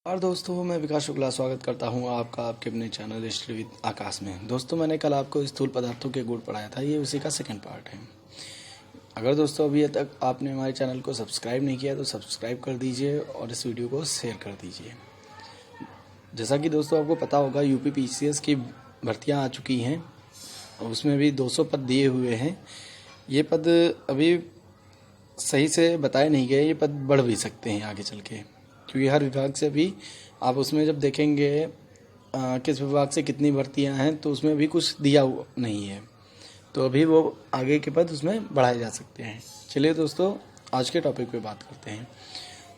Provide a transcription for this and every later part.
और दोस्तों, मैं विकास शुक्ला स्वागत करता हूं आपका आपके अपने चैनल हिस्ट्री विद आकाश में। दोस्तों, मैंने कल आपको स्थूल पदार्थों के गुण पढ़ाया था, ये उसी का सेकंड पार्ट है। अगर दोस्तों अभी तक आपने हमारे चैनल को सब्सक्राइब नहीं किया तो सब्सक्राइब कर दीजिए और इस वीडियो को शेयर कर दीजिए। जैसा कि दोस्तों आपको पता होगा, यूपी पीसीएस की भर्तियाँ आ चुकी हैं और उसमें भी 200 पद दिए हुए हैं। ये पद अभी सही से बताए नहीं गए, ये पद बढ़ भी सकते हैं आगे चल के, क्योंकि हर विभाग से भी आप उसमें जब देखेंगे किस विभाग से कितनी भर्तियां हैं तो उसमें भी कुछ दिया हुआ नहीं है, तो अभी वो आगे के पद उसमें बढ़ाए जा सकते हैं। चलिए दोस्तों, आज के टॉपिक पे बात करते हैं।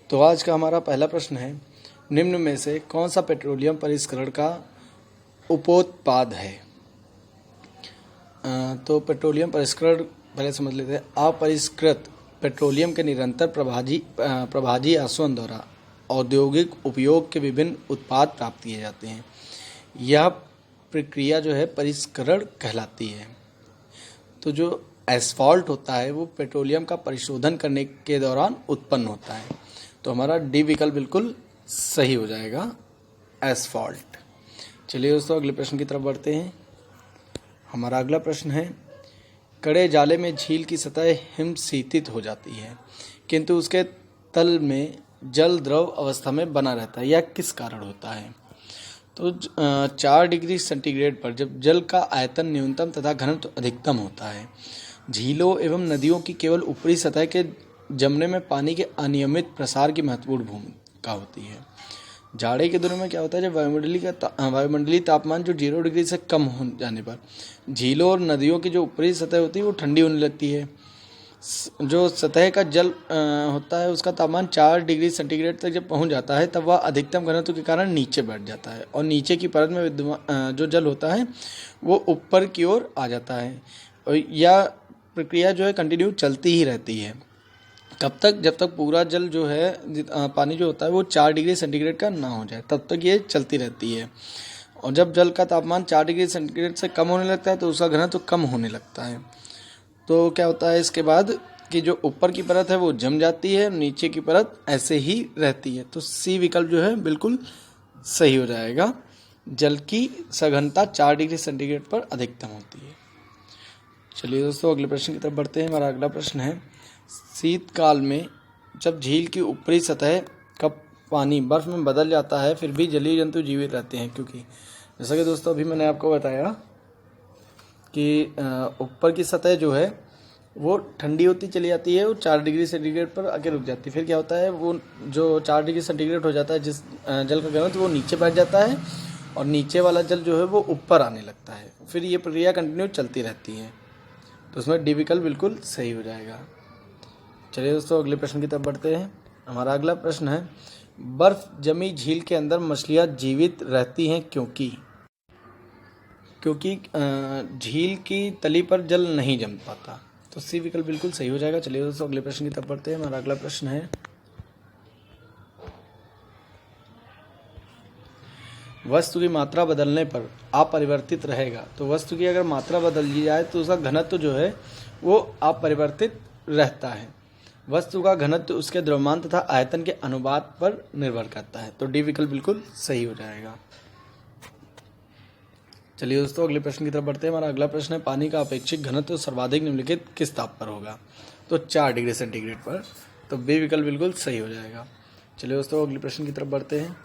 तो आज का हमारा पहला प्रश्न है, निम्न में से कौन सा पेट्रोलियम परिष्करण का उपोत्पाद है? तो पेट्रोलियम परिष्करण पहले समझ लेते हैं। अपरिष्कृत पेट्रोलियम के निरंतर प्रभाजी आसवन द्वारा औद्योगिक उपयोग के विभिन्न उत्पाद प्राप्त किए जाते हैं। यह प्रक्रिया जो है परिष्करण कहलाती है। तो जो एस्फॉल्ट होता है वो पेट्रोलियम का परिशोधन करने के दौरान उत्पन्न होता है। तो हमारा डी विकल्प बिल्कुल सही हो जाएगा, एस्फॉल्ट। चलिए दोस्तों, अगले प्रश्न की तरफ बढ़ते हैं। हमारा अगला प्रश्न है, कड़े जाले में झील की सतह हिमशीतित हो जाती है किंतु उसके तल में जल द्रव अवस्था में बना रहता है, यह किस कारण होता है? तो 4 डिग्री सेंटीग्रेड पर जब जल का आयतन न्यूनतम तथा घनत्व अधिकतम होता है, झीलों एवं नदियों की केवल ऊपरी सतह के जमने में पानी के अनियमित प्रसार की महत्वपूर्ण भूमिका होती है। जाड़े के दिनों में क्या होता है, जब वायुमंडलीय तापमान जो 0 डिग्री से कम हो जाने पर झीलों और नदियों की जो ऊपरी सतह होती है वो ठंडी होने लगती है। जो सतह का जल होता है उसका तापमान 4 डिग्री सेंटीग्रेड तक जब पहुंच जाता है तब वह अधिकतम घनत्व के कारण नीचे बैठ जाता है और नीचे की परत में विद्यमान जो जल होता है वो ऊपर की ओर आ जाता है। और यह प्रक्रिया जो है कंटिन्यू चलती ही रहती है। कब तक? जब तक पूरा जल जो है पानी जो होता है वो 4 डिग्री सेंटीग्रेड का ना हो जाए, तब तक ये चलती रहती है। और जब जल का तापमान 4 डिग्री सेंटीग्रेड से कम होने लगता है तो उसका घनत्व तो कम होने लगता है। तो क्या होता है इसके बाद कि जो ऊपर की परत है वो जम जाती है, नीचे की परत ऐसे ही रहती है। तो सी विकल्प जो है बिल्कुल सही हो जाएगा। जल की सघनता 4 डिग्री सेंटीग्रेड पर अधिकतम होती है। चलिए दोस्तों, अगले प्रश्न की तरफ बढ़ते हैं। हमारा अगला प्रश्न है, शीतकाल में जब झील की ऊपरी सतह का पानी बर्फ में बदल जाता है फिर भी जलीय जंतु जीवित रहते हैं, क्योंकि जैसा कि दोस्तों अभी मैंने आपको बताया कि ऊपर की सतह जो है वो ठंडी होती चली जाती है और 4 डिग्री सेंटीग्रेड पर आके रुक जाती है। फिर क्या होता है, वो जो 4 डिग्री सेंटीग्रेड हो जाता है जिस जल का घनत्व वो नीचे बैठ जाता है और नीचे वाला जल जो है वो ऊपर आने लगता है। फिर ये प्रक्रिया कंटिन्यू चलती रहती है। तो उसमें डी विकल्प बिल्कुल सही हो जाएगा। चलिए दोस्तों, अगले प्रश्न की तरफ बढ़ते हैं। हमारा अगला प्रश्न है, बर्फ जमी झील के अंदर मछलियाँ जीवित रहती हैं क्योंकि झील की तली पर जल नहीं जम पाता। तो सी विकल्प बिल्कुल सही हो जाएगा। चलिए दोस्तों, अगले प्रश्न की तरफ बढ़ते हैं। हमारा अगला प्रश्न है, वस्तु की मात्रा बदलने पर अपरिवर्तित रहेगा। तो वस्तु की अगर मात्रा बदल दी जाए तो उसका घनत्व जो है वो अपरिवर्तित रहता है। वस्तु का घनत्व उसके द्रव्यमान तथा आयतन के अनुपात पर निर्भर करता है। तो डी विकल्प बिल्कुल सही हो जाएगा। चलिए दोस्तों, अगले प्रश्न की तरफ बढ़ते हैं। हमारा अगला प्रश्न है, पानी का अपेक्षित घनत्व सर्वाधिक निम्नलिखित किस ताप पर होगा? तो 4 डिग्री सेंटीग्रेड पर। तो बी विकल्प बिल्कुल सही हो जाएगा। चलिए दोस्तों, अगले प्रश्न की तरफ बढ़ते हैं।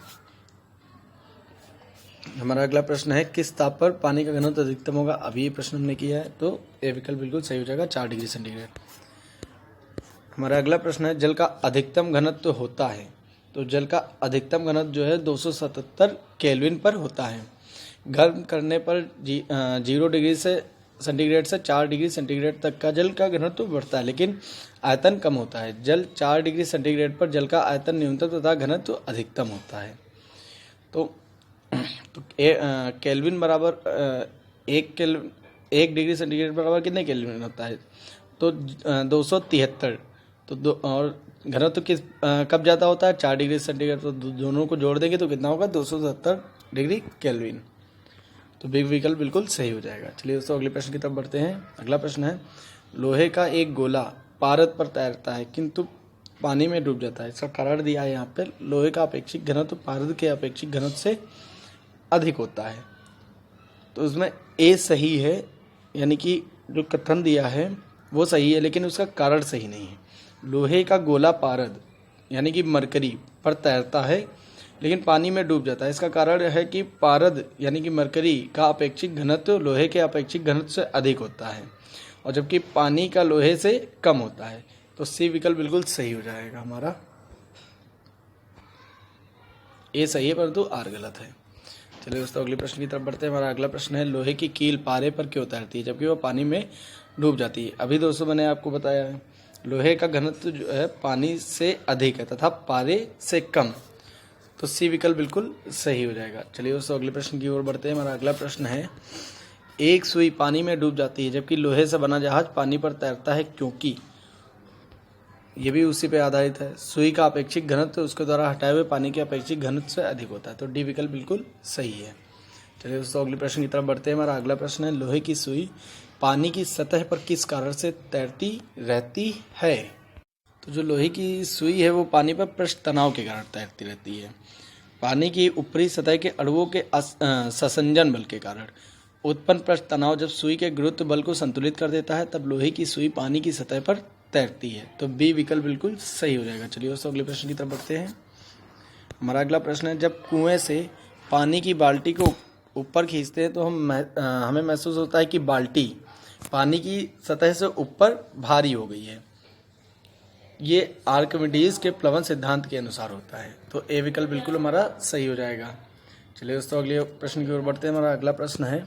हमारा अगला प्रश्न है, किस ताप पर पानी का घनत्व अधिकतम होगा? अभी ये प्रश्न हमने किया है, तो ए विकल्प बिल्कुल सही हो जाएगा, 4 डिग्री सेंटीग्रेड। हमारा अगला प्रश्न है, जल का अधिकतम घनत्व होता है। तो जल का अधिकतम घनत्व जो है 277 केल्विन पर होता है। गर्म करने पर 0 डिग्री से सेंटीग्रेड से 4 डिग्री सेंटीग्रेड तक का जल का घनत्व बढ़ता है, लेकिन आयतन कम होता है। जल 4 डिग्री सेंटीग्रेड पर जल का आयतन न्यूनतम तथा घनत्व अधिकतम होता है। तो केल्विन बराबर 1 डिग्री सेंटीग्रेड बराबर कितने केल्विन होता है? तो 273। तो और घनत्व किस कब ज़्यादा होता है? 4 डिग्री सेंटीग्रेड। तो दोनों को जोड़ देंगे तो कितना होगा? 270 डिग्री केल्विन। तो बी विकल्प बिल्कुल सही हो जाएगा। चलिए दोस्तों, अगले प्रश्न की तरफ बढ़ते हैं। अगला प्रश्न है, लोहे का एक गोला पारद पर तैरता है किंतु पानी में डूब जाता है। इसका कारण दिया है यहाँ पे, लोहे का अपेक्षिक घनत्व पारद के अपेक्षिक घनत्व से अधिक होता है। तो उसमें ए सही है, यानी कि जो कथन दिया है वो सही है, लेकिन उसका कारण सही नहीं है। लोहे का गोला पारद यानी कि मरकरी पर तैरता है लेकिन पानी में डूब जाता है। इसका कारण है कि पारद यानी कि मरकरी का अपेक्षिक घनत्व लोहे के अपेक्षिक घनत्व से अधिक होता है, और जबकि पानी का लोहे से कम होता है। तो सी विकल्प बिल्कुल सही हो जाएगा हमारा। ए सही है परंतु आर गलत है। चलिए दोस्तों अगले प्रश्न की तरफ बढ़ते हैं। हमारा अगला प्रश्न है, लोहे की कील पारे पर क्यों तैरती है जबकि वह पानी में डूब जाती है। अभी दोस्तों मैंने आपको बताया है लोहे का घनत्व जो है पानी से अधिक है तथा पारे से कम, तो सी विकल्प बिल्कुल सही हो जाएगा। चलिए दोस्तों अगले प्रश्न की ओर बढ़ते हैं। हमारा अगला प्रश्न है, एक सुई पानी में डूब जाती है जबकि लोहे से बना जहाज पानी पर तैरता है क्योंकि। ये भी उसी पे आधारित है। सुई का अपेक्षिक घनत्व उसके द्वारा हटाए हुए पानी के अपेक्षिक घनत्व से अधिक होता है, तो डी विकल्प बिल्कुल सही है। चलिए दोस्तों अगले प्रश्न की तरफ बढ़ते हैं। हमारा अगला प्रश्न है, लोहे की सुई पानी की सतह पर किस कारण से तैरती रहती है। तो जो लोहे की सुई है वो पानी पर पृष्ठ तनाव के कारण तैरती रहती है। पानी की ऊपरी सतह के अणुओं के संसंजन बल के कारण उत्पन्न पृष्ठ तनाव जब सुई के गुरुत्व बल को संतुलित कर देता है तब लोहे की सुई पानी की सतह पर तैरती है, तो बी विकल्प बिल्कुल सही हो जाएगा। चलिए दोस्तों अगले प्रश्न की तरफ बढ़ते हैं। हमारा अगला प्रश्न है, जब कुएं से पानी की बाल्टी को ऊपर खींचते हैं तो हमें महसूस होता है कि बाल्टी पानी की सतह से ऊपर भारी हो गई है। ये आर्किमिडीज के प्लवन सिद्धांत के अनुसार होता है, तो ए विकल्प बिल्कुल हमारा सही हो जाएगा। चलिए दोस्तों अगले प्रश्न की ओर बढ़ते हैं। हमारा अगला प्रश्न है,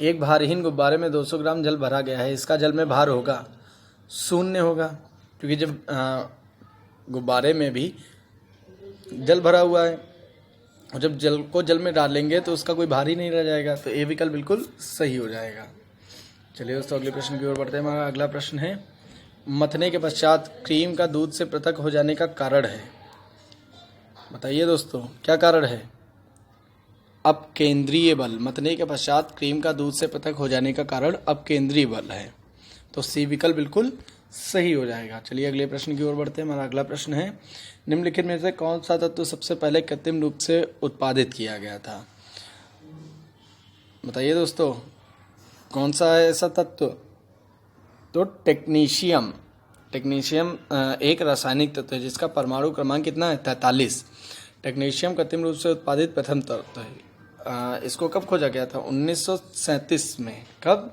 एक भारहीन गुब्बारे में 200 ग्राम जल भरा गया है, इसका जल में भार होगा, शून्य होगा, क्योंकि जब गुब्बारे में भी जल भरा हुआ है और जब जल को जल में डालेंगे तो उसका कोई भार ही नहीं रह जाएगा, तो ए विकल्प बिल्कुल सही हो जाएगा। चलिए दोस्तों अगले प्रश्न की ओर बढ़ते हैं। हमारा अगला प्रश्न है, मथने के पश्चात क्रीम का दूध से पृथक हो जाने का कारण है। बताइए दोस्तों क्या कारण है। अपकेंद्रीय बल। मथने के पश्चात क्रीम का दूध से पृथक हो जाने का कारण अपकेंद्रीय बल है, तो सी विकल्प बिल्कुल सही हो जाएगा। चलिए अगले प्रश्न की ओर बढ़ते हैं। हमारा अगला प्रश्न है, निम्नलिखित में से कौन सा तत्व सबसे पहले कृत्रिम रूप से उत्पादित किया गया था। बताइए दोस्तों कौन सा है ऐसा तत्व। तो टेक्नीशियम एक रासायनिक तत्व है जिसका परमाणु क्रमांक कितना है 43। टेक्नीशियम कृत्रिम रूप से उत्पादित प्रथम तत्व है। इसको कब खोजा गया था 1937 में। कब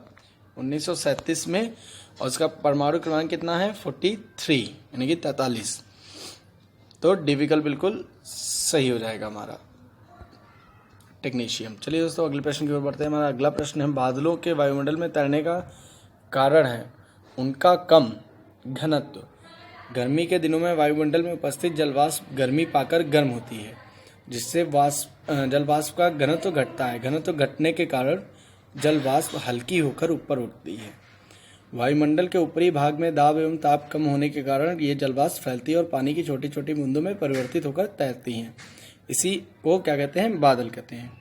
1937 में, और इसका परमाणु क्रमांक कितना है 43 यानी कि 43, तो डी विकल्प बिल्कुल सही हो जाएगा हमारा टेक्नीशियम। चलिए दोस्तों अगले प्रश्न की ओर बढ़ते हैं। हमारा अगला प्रश्न है, बादलों के वायुमंडल में तैरने का कारण है उनका कम घनत्व। गर्मी के दिनों में वायुमंडल में उपस्थित जलवाष्प गर्मी पाकर गर्म होती है, जिससे जलवाष्प का घनत्व घटता है। घनत्व घटने के कारण जलवाष्प हल्की होकर ऊपर उठती है। वायुमंडल के ऊपरी भाग में दाब एवं ताप कम होने के कारण ये जलवाष्प फैलती है और पानी की छोटी छोटी बूंदों में परिवर्तित होकर तैरती हैं। इसी को क्या कहते हैं, बादल कहते हैं।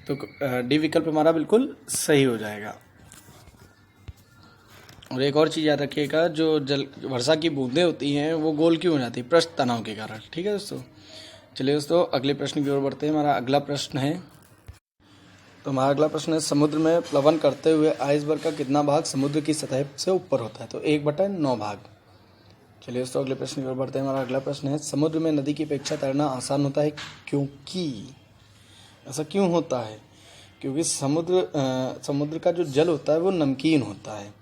तो डी विकल्प हमारा बिल्कुल सही हो जाएगा। और एक और चीज़ याद रखिएगा, जो वर्षा की बूंदें होती हैं वो गोल क्यों हो जाती है, पृष्ठ तनाव के कारण। ठीक है दोस्तों। चलिए दोस्तों अगले प्रश्न की ओर बढ़ते हैं। हमारा अगला प्रश्न है, तो हमारा अगला प्रश्न है, समुद्र में प्लवन करते हुए आइसबर्ग का कितना भाग समुद्र की सतह से ऊपर होता है। तो 1/9 भाग। चलिए दोस्तों अगले प्रश्न की ओर बढ़ते हैं। हमारा अगला प्रश्न है, समुद्र में नदी की अपेक्षा तैरना आसान होता है क्योंकि। ऐसा क्यों होता है, क्योंकि समुद्र का जो जल होता है वो नमकीन होता है।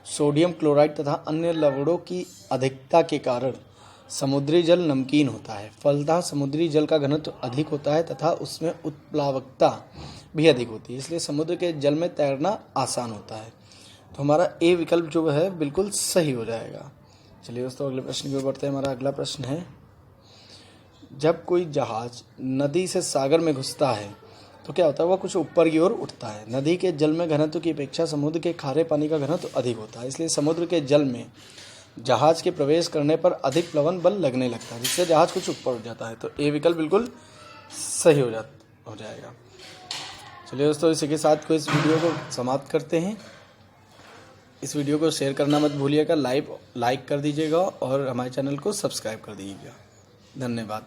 सोडियम क्लोराइड तथा अन्य लवणों की अधिकता के कारण समुद्री जल नमकीन होता है। फलतः समुद्री जल का घनत्व अधिक होता है तथा उसमें उत्प्लावकता भी अधिक होती है, इसलिए समुद्र के जल में तैरना आसान होता है। तो हमारा ए विकल्प जो है बिल्कुल सही हो जाएगा। चलिए दोस्तों अगले प्रश्न की ओर बढ़ते हैं। हमारा अगला प्रश्न है, जब कोई जहाज नदी से सागर में घुसता है तो क्या होता है, वह कुछ ऊपर की ओर उठता है। नदी के जल में घनत्व की अपेक्षा समुद्र के खारे पानी का घनत्व अधिक होता है, इसलिए समुद्र के जल में जहाज के प्रवेश करने पर अधिक प्लवन बल लगने लगता है, जिससे जहाज कुछ ऊपर उठ जाता है। तो ए विकल्प बिल्कुल सही हो जाएगा। चलिए दोस्तों इसी के साथ को इस वीडियो को समाप्त करते हैं। इस वीडियो को शेयर करना मत भूलिएगा, लाइक कर दीजिएगा और हमारे चैनल को सब्सक्राइब कर दीजिएगा। धन्यवाद।